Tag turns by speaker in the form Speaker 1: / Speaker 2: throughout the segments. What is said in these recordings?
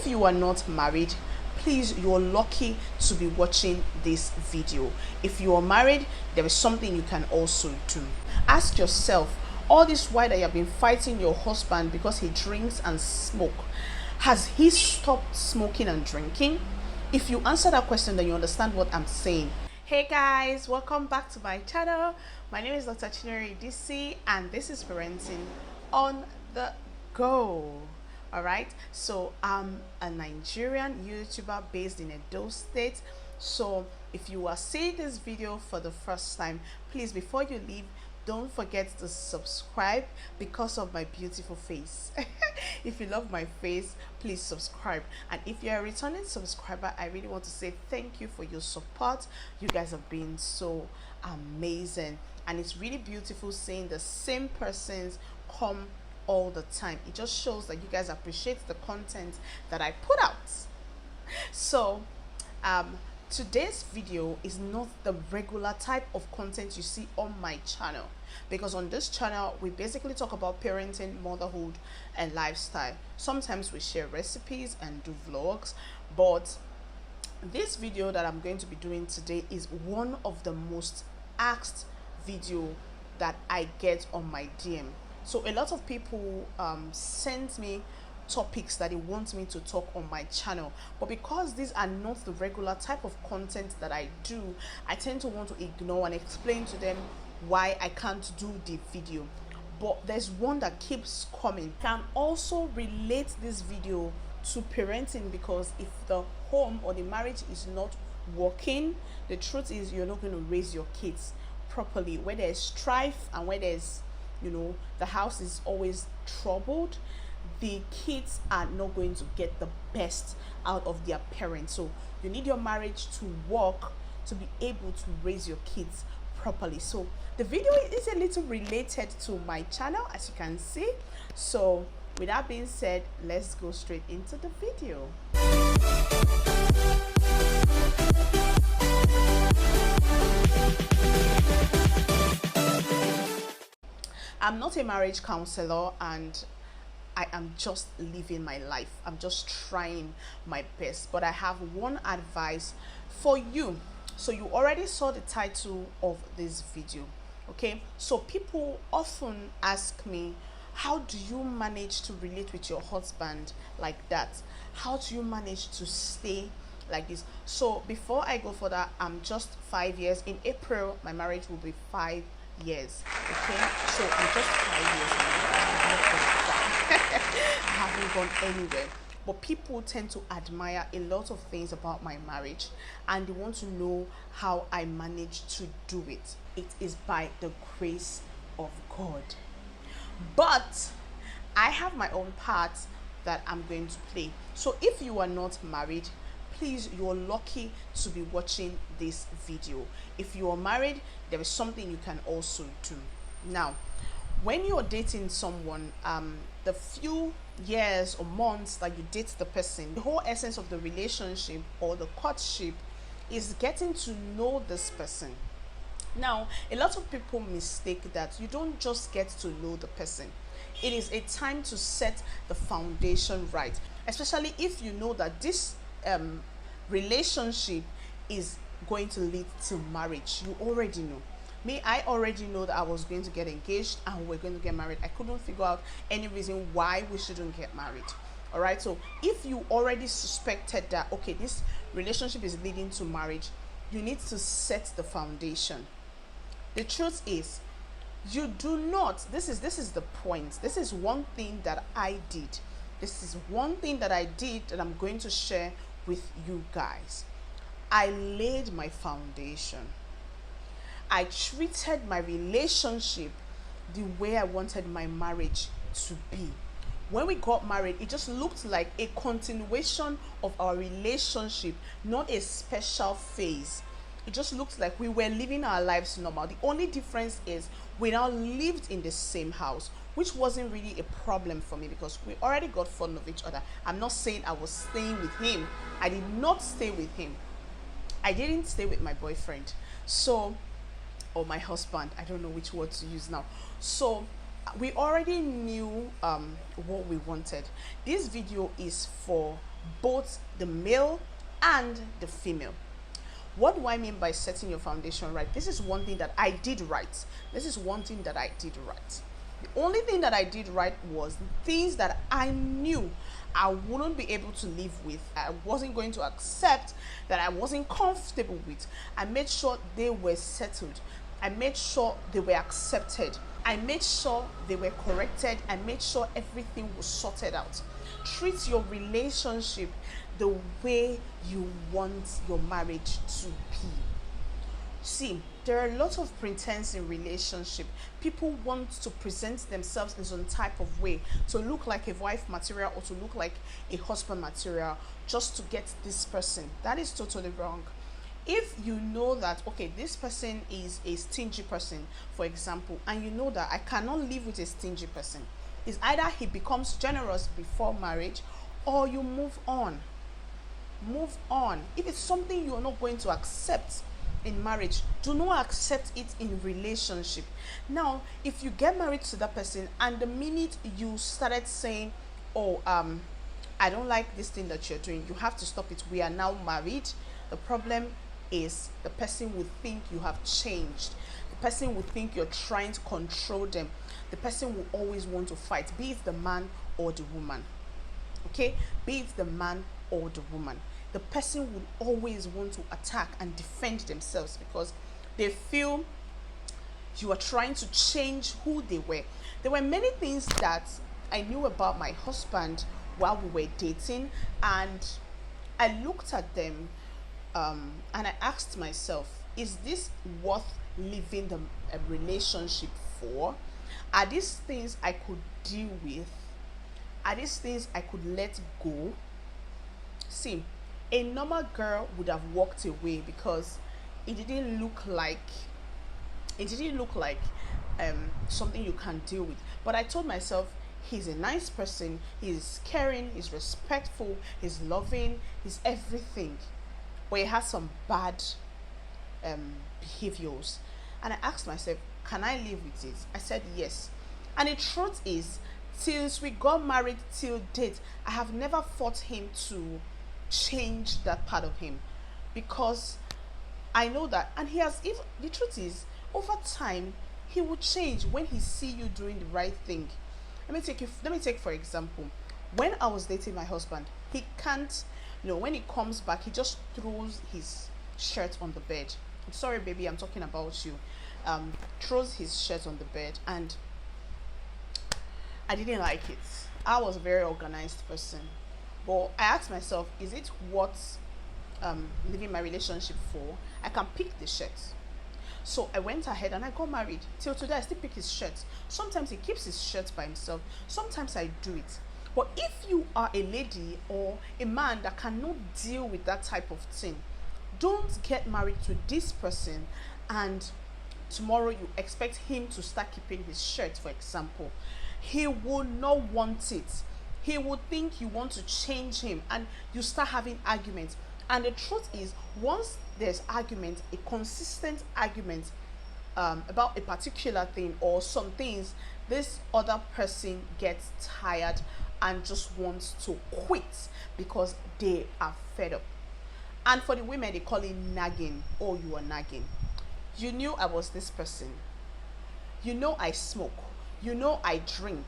Speaker 1: If you are not married, please, you're lucky to be watching this video. If you are married, there is something you can also do. Ask yourself, all this while that you have been fighting your husband because he drinks and smoke, has he stopped smoking and drinking? If you answer that question, then you understand what I'm saying. Hey guys, welcome back to my channel. My name is Dr. Chinere DC and this is Parenting on the Go. All right, so I'm a Nigerian YouTuber based in Edo State. So if you are seeing this video for the first time, please, before you leave, don't forget to subscribe because of my beautiful face. If you love my face, please subscribe. And if you're a returning subscriber, I really want to say thank you for your support. You guys have been so amazing, and it's really beautiful seeing the same persons come all the time. It just shows that you guys appreciate the content that I put out. So today's video is not the regular type of content you see on my channel, because on this channel we basically talk about parenting, motherhood and lifestyle. Sometimes we share recipes and do vlogs, but this video that I'm going to be doing today is one of the most asked video that I get on my DM. So a lot of people send me topics that they want me to talk on my channel, but because these are not the regular type of content that I do, I tend to want to ignore and explain to them why I can't do the video. But there's one that keeps coming. Can also relate this video to parenting, because if the home or the marriage is not working, the truth is you're not going to raise your kids properly. Where there's strife and where there's, you know, the house is always troubled, the kids are not going to get the best out of their parents. So you need your marriage to work to be able to raise your kids properly. So the video is a little related to my channel, as you can see. So with that being said, let's go straight into the video. I'm not a marriage counselor and I am just living my life. I'm just trying my best. But I have one advice for you. So you already saw the title of this video. Okay, so people often ask me, how do you manage to relate with your husband like that? How do you manage to stay like this? So before I go further, I'm just 5 years. In April, my marriage will be 5 years. Okay, so I'm just 5 years I haven't gone anywhere. But people tend to admire a lot of things about my marriage and they want to know how I manage to do it. It is by the grace of God. But I have my own part that I'm going to play. So if you are not married, please, you're lucky to be watching this video. If you are married, there is something you can also do. Now, when you're dating someone, the few years or months that you date the person, the whole essence of the relationship or the courtship is getting to know this person. Now, a lot of people mistake that you don't just get to know the person. It is a time to set the foundation right, especially if you know that this relationship is going to lead to marriage. You already know. Me, I already know that I was going to get engaged and we're going to get married. I couldn't figure out any reason why we shouldn't get married. All right, so if you already suspected that, okay, this relationship is leading to marriage, you need to set the foundation. The truth is, you do not, this is the point. This is one thing that I did. This is one thing that I did that I'm going to share with you guys. I laid my foundation. I treated my relationship the way I wanted my marriage to be. When we got married, it just looked like a continuation of our relationship, not a special phase. It just looked like we were living our lives normal. The only difference is we now lived in the same house, which wasn't really a problem for me because we already got fond of each other. I'm not saying I was staying with him. I did not stay with him. I didn't stay with my boyfriend. So, or my husband, I don't know which word to use now. So we already knew what we wanted. This video is for both the male and the female. What do I mean by setting your foundation right? This is one thing that I did right. This is one thing that I did right. The only thing that I did right was things that I knew I wouldn't be able to live with. I wasn't going to accept, that I wasn't comfortable with. I made sure they were settled. I made sure they were accepted. I made sure they were corrected. I made sure everything was sorted out. Treat your relationship the way you want your marriage to be. See, there are a lot of pretense in relationship. People want to present themselves in some type of way to look like a wife material or to look like a husband material just to get this person. That is totally wrong. If you know that, okay, this person is a stingy person, for example, and you know that I cannot live with a stingy person, it's either he becomes generous before marriage or you move on. Move on. If it's something you're not going to accept in marriage, do not accept it in relationship. Now, if you get married to that person and the minute you started saying, oh, I don't like this thing that you're doing, you have to stop it, we are now married, the problem is the person will think you have changed. The person will think you're trying to control them. The person will always want to fight, be it the man or the woman. Okay, be it the man or the woman, the person will always want to attack and defend themselves because they feel you are trying to change who they were. There were many things that I knew about my husband while we were dating, and I looked at them and I asked myself, is this worth living a relationship for? Are these things I could deal with? Are these things I could let go? See, a normal girl would have walked away because it didn't look like something you can deal with. But I told myself, he's a nice person, he's caring, he's respectful, he's loving, he's everything, but he has some bad behaviors. And I asked myself, can I live with it? I said yes. And the truth is, since we got married till date, I have never fought him to change that part of him, because I know that, and he has, even the truth is, over time he will change when he see you doing the right thing. Let me take for example, when I was dating my husband, he can't, when he comes back, he just throws his shirt on the bed. I'm sorry baby, I'm talking about you. Throws his shirt on the bed, and I didn't like it. I was a very organized person, but I asked myself, is it worth living my relationship for? I can pick the shirts. So I went ahead and I got married. Till today, I still pick his shirts. Sometimes he keeps his shirts by himself. Sometimes I do it. But if you are a lady or a man that cannot deal with that type of thing, don't get married to this person and tomorrow you expect him to start keeping his shirt, for example. He will not want it. He will think you want to change him, and you start having arguments. And the truth is, once there's argument, a consistent argument about a particular thing or some things, this other person gets tired and just wants to quit because they are fed up. And for the women, they call it nagging. Oh, you are nagging. You knew I was this person. You know I smoke. You know I drink.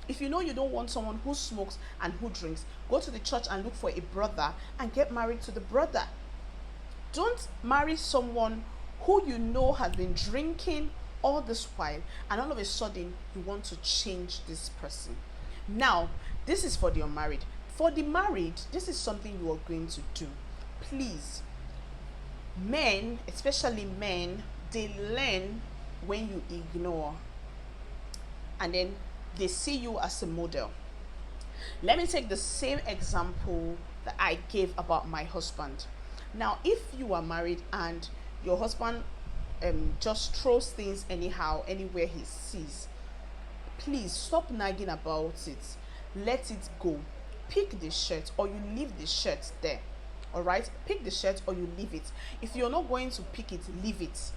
Speaker 1: If you know you don't want someone who smokes and who drinks, go to the church and look for a brother and get married to the brother. Don't marry someone who you know has been drinking all this while and all of a sudden you want to change this person. Now, this is for the unmarried. For the married, this is something you are going to do. Please, men, especially men, they learn when you ignore, and then they see you as a model. Let me take the same example that I gave about my husband. Now, if you are married and your husband just throws things anyhow, anywhere he sees, please stop nagging about it. Let it go. Pick the shirt or you leave the shirt there. All right, pick the shirt or you leave it. If you're not going to pick it, leave it.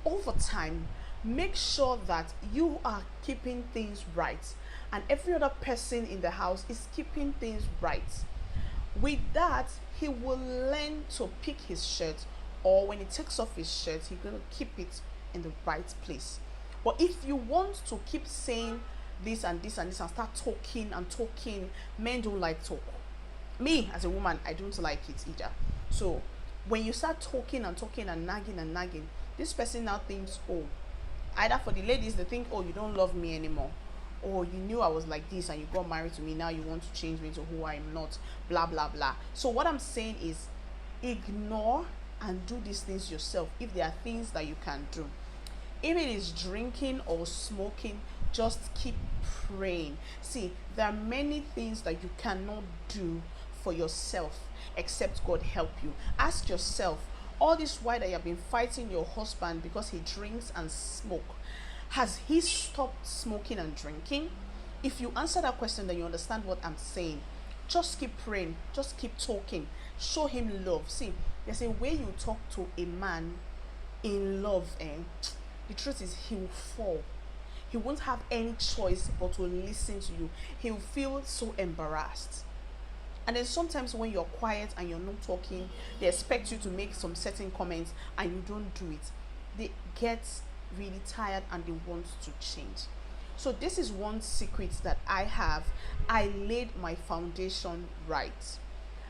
Speaker 1: Over time, make sure that you are keeping things right and every other person in the house is keeping things right. With that, he will learn to pick his shirt, or when he takes off his shirt, he's going to keep it in the right place. But if you want to keep saying this and this and this and start talking and talking, men don't like talk. Me as a woman, I don't like it either. So when you start talking and talking and nagging, this person now thinks, oh, either for the ladies, they think, oh, you don't love me anymore, or you knew I was like this and you got married to me, now you want to change me to who I am not, blah blah blah. So what I'm saying is, ignore and do these things yourself. If there are things that you can do, if it is drinking or smoking, just keep praying. See, there are many things that you cannot do for yourself except God help you. Ask yourself, all this while that you have been fighting your husband because he drinks and smoke, has he stopped smoking and drinking? If you answer that question, then you understand what I'm saying. Just keep praying, just keep talking, show him love. See, there's a way you talk to a man in love, and the truth is he will fall. He won't have any choice but to listen to you. He'll feel so embarrassed. And then sometimes when you're quiet and you're not talking, they expect you to make some certain comments and you don't do it. They get really tired and they want to change. So this is one secret that I have. I laid my foundation right.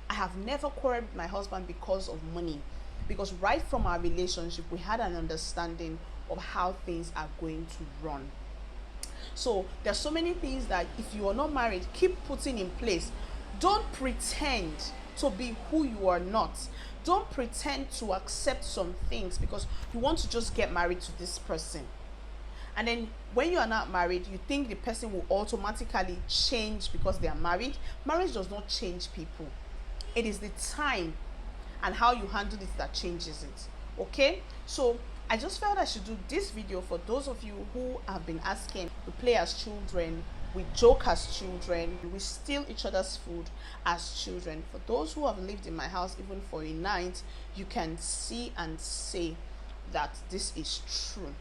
Speaker 1: I have never quarreled with my husband because of money, because right from our relationship we had an understanding of how things are going to run. So there's so many things that if you are not married, keep putting in place. Don't pretend to be who you are not. Don't pretend to accept some things because you want to just get married to this person. And then when you are not married, you think the person will automatically change because they are married. Marriage does not change people. It is the time and how you handle it that changes it. Okay? So I just felt I should do this video for those of you who have been asking. We play as children, we joke as children, we steal each other's food as children. For those who have lived in my house even for a night, you can see and say that this is true.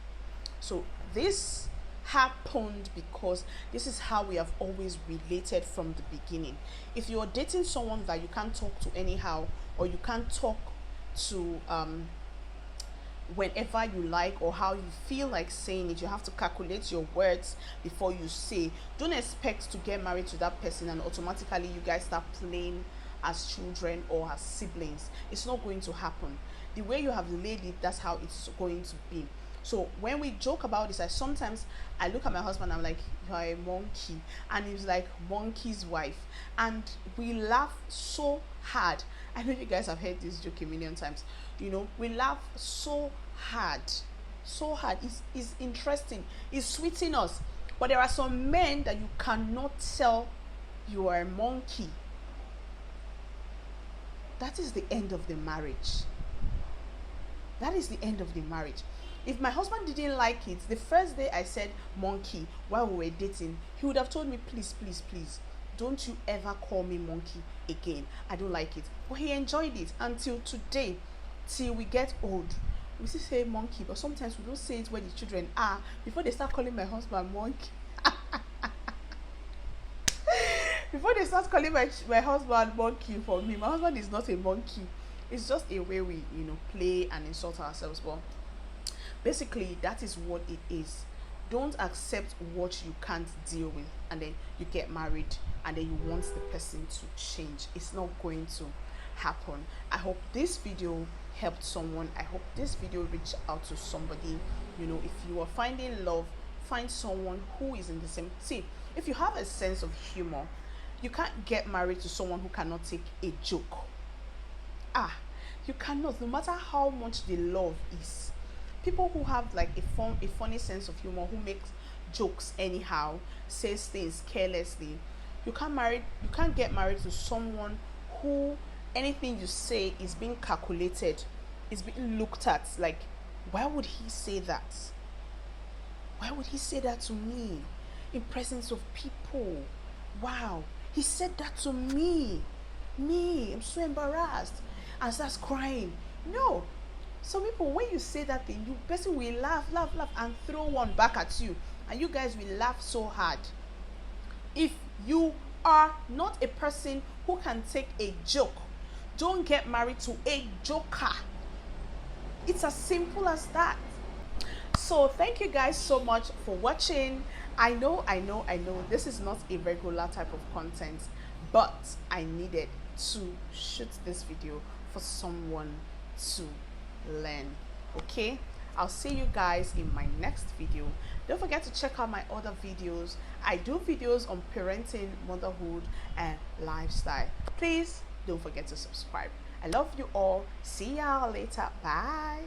Speaker 1: So this happened because this is how we have always related from the beginning. If you're dating someone that you can't talk to anyhow, or you can't talk to whenever you like or how you feel like saying it, you have to calculate your words before you say. Don't expect to get married to that person and automatically you guys start playing as children or as siblings. It's not going to happen. The way you have laid it, that's how it's going to be. So when we joke about this, I look at my husband, I'm like, you're a monkey, and he's like, monkey's wife, and we laugh so hard. I know you guys have heard this joke a million times. You know, we laugh so hard. It's interesting. It's sweeting us. But there are some men that you cannot tell you are a monkey. That is the end of the marriage. That is the end of the marriage. If my husband didn't like it, the first day I said monkey while we were dating, he would have told me, please, don't you ever call me monkey again. I don't like it. But he enjoyed it until today, till we get old. We still say monkey, but sometimes we don't say it where the children are before they start calling my husband monkey. Before they start calling my husband monkey for me, my husband is not a monkey. It's just a way we, play and insult ourselves. But basically, that is what it is. Don't accept what you can't deal with and then you get married and then you want the person to change. It's not going to happen. I hope this video helped someone. I hope this video reached out to somebody. If you are finding love, find someone who is in the same. See, if you have a sense of humor, you can't get married to someone who cannot take a joke. You cannot, no matter how much the love is. People who have like a funny sense of humor, who makes jokes anyhow, says things carelessly, you can't get married to someone who anything you say is being calculated, is being looked at. Like, why would he say that? Why would he say that to me in presence of people? Wow, he said that to me. I'm so embarrassed, and starts crying. No. Some people, when you say that thing, the person will laugh and throw one back at you, and you guys will laugh so hard. If you are not a person who can take a joke. Don't get married to a joker. It's as simple as that. So thank you guys so much for watching. I know this is not a regular type of content, but I needed to shoot this video for someone to learn. Okay, I'll see you guys in my next video. Don't forget to check out my other videos. I do videos on parenting, motherhood, and lifestyle. Please don't forget to subscribe. I love you all. See y'all later. Bye.